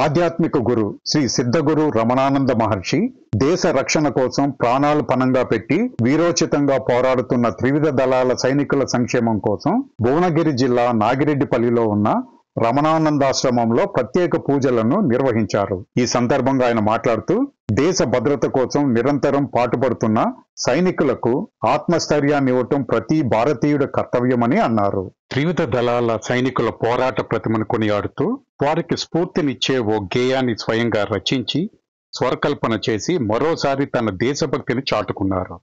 ఆధ్యాత్మిక గురు శ్రీ సిద్ధగురు రమణానంద మహర్షి దేశ రక్షణ కోసం ప్రాణాలు పణంగా పెట్టి వీరోచితంగా పోరాడుతున్న త్రివిధ దళాల సైనికుల సంక్షేమం కోసం భువనగిరి జిల్లా నాగిరెడ్డిపల్లిలో ఉన్న రమణానందాశ్రమంలో ప్రత్యేక పూజలను నిర్వహించారు. ఈ సందర్భంగా ఆయన మాట్లాడుతూ దేశ భద్రత కోసం నిరంతరం పాటుపడుతున్న సైనికులకు ఆత్మస్థైర్యాన్ని ఇవ్వటం ప్రతి భారతీయుడి కర్తవ్యమని అన్నారు. త్రివిధ దళాల సైనికుల పోరాట ప్రతిమను కొనియాడుతూ వారికి స్ఫూర్తినిచ్చే ఓ గేయాన్ని స్వయంగా రచించి స్వరకల్పన చేసి మరోసారి తన దేశభక్తిని చాటుకున్నారు.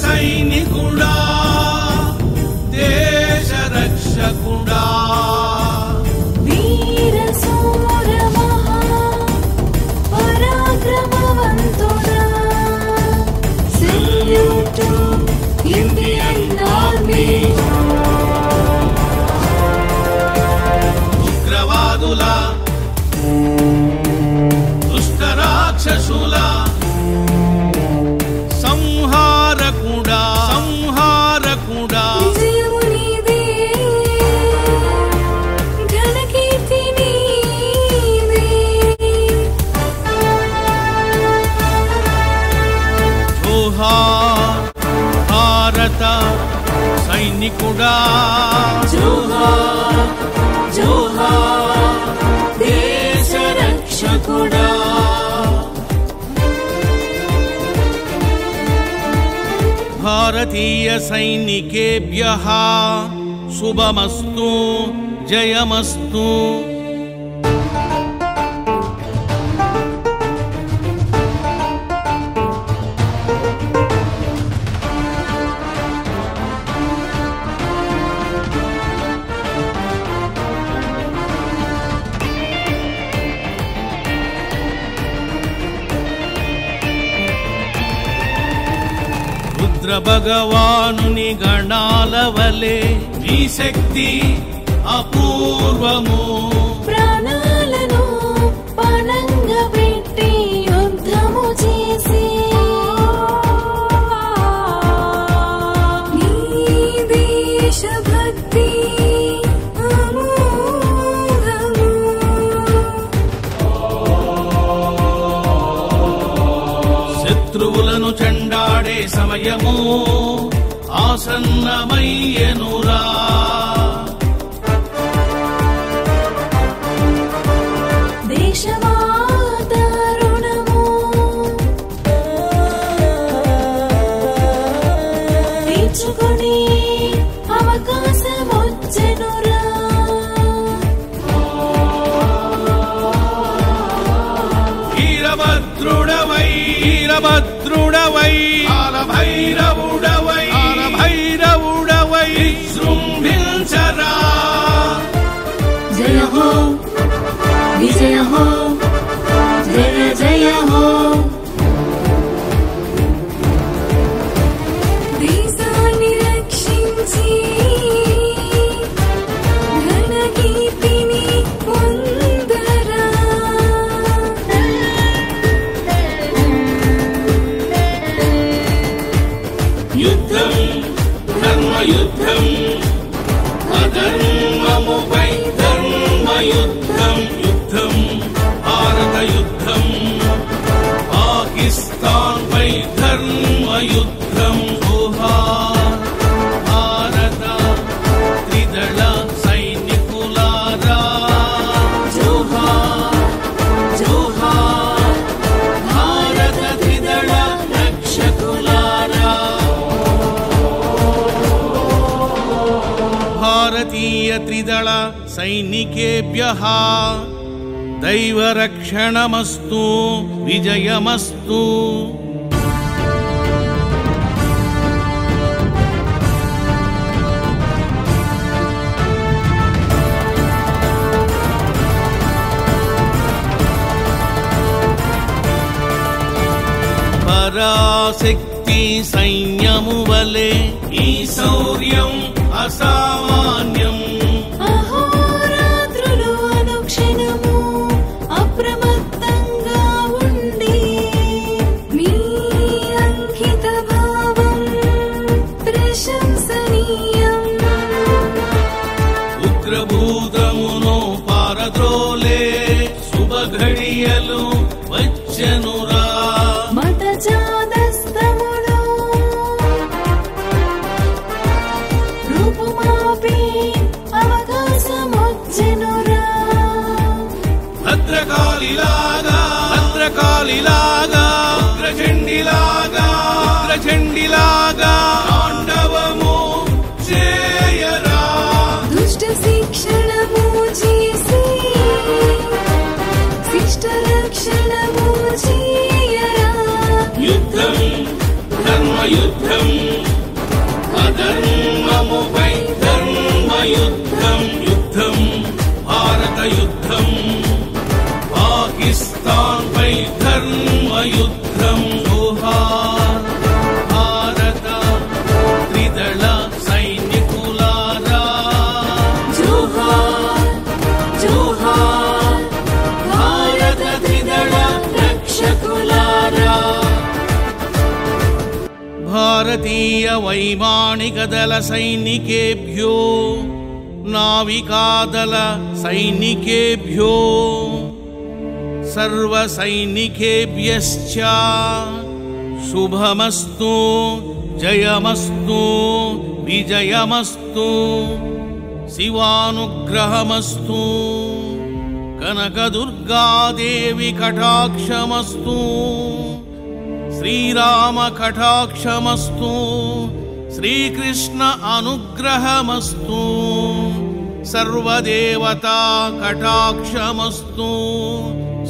సైనికుడా దేశ రక్షకుడా వీర శూర మహా పరాక్రమవంతుడా సెల్యూట్ టు ఇండియన్ ఆర్మీ. ఉగ్రవాదుల దుష్ట రాక్షసుల సంహారకుడా విజయము నీదే, ఘనకీర్తి నీదే. జోహార్ భారత సైనికుడా, జోహార్ జోహార్ దేశ రక్షకుడా. భారతీయ సైనికేభ్యః శుభమస్తు, జయమస్తు. రుద్ర భగవానుని గణాల వలె ఈ శక్తి అపూర్వము. ప్రాణాలను పణంగా పెట్టి యుద్ధము చేసి నీ దేశభక్తి అమోఘము. శత్రువులను చెండాడే సమయము ఆసన్నమయ్యెనురా. దేశమాత రుణము తీర్చుకొని అవకాశమొచ్చెనురా. వీరభద్రుడవై కాలభైరవుడవై విజృంభించరా. జయ హో విజయ హో జయ జయ హో. దేశాన్ని రక్షించి ఘనకీర్తిని పొందరా. యుద్ధం ధర్మయుద్ధం అధర్మముపై ధర్మయుద్ధం. యుద్ధం భారత యుద్ధం పాకిస్తాన్ పై ధర్మయుద్ధం. జోహార్ భారత త్రిదళ సైనికులారా, జోహార్ జోహార్ భారత త్రిదళ రక్షకులారా. భారతీయ త్రిదళ సైనికేభ్యః దైవరక్షణమస్తు, విజయమస్తు. పరాశక్తి సైన్యము వలె ఈ శౌర్యం అసామాన్యం. అహోరాత్రులు అనుక్షణము చండిలాగా తాండవము చేయరా దుష్ట శిక్షణము చేసి శిష్ట రక్షణము చేయరా యుద్ధం ధర్మయుద్ధం అధర్మముపై ధర్మయుద్ధం యుద్ధం భారత యుద్ధం పాకిస్తాన్ పై ధర్మయుద్ధం జోహార్ భారత త్రిదళ సైనికులారా జోహార్ జోహార్ భారత త్రిదళ రక్షకులారా భారతీయ వైమానిక దళ సైనికేభ్యో నావికాదళ సైనికేభ్యో సర్వ సైనికేభ్యశ్చ శుభమస్తు జయమస్తు విజయమస్తు శివానుగ్రహమస్తు కనకదుర్గాదేవి కటాక్షమస్తు శ్రీరామ కటాక్షమస్తు శ్రీకృష్ణ అనుగ్రహమస్తు సర్వదేవతా కటాక్షమస్తు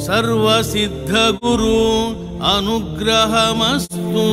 సర్వసిద్ధగురు అనుగ్రహమస్తు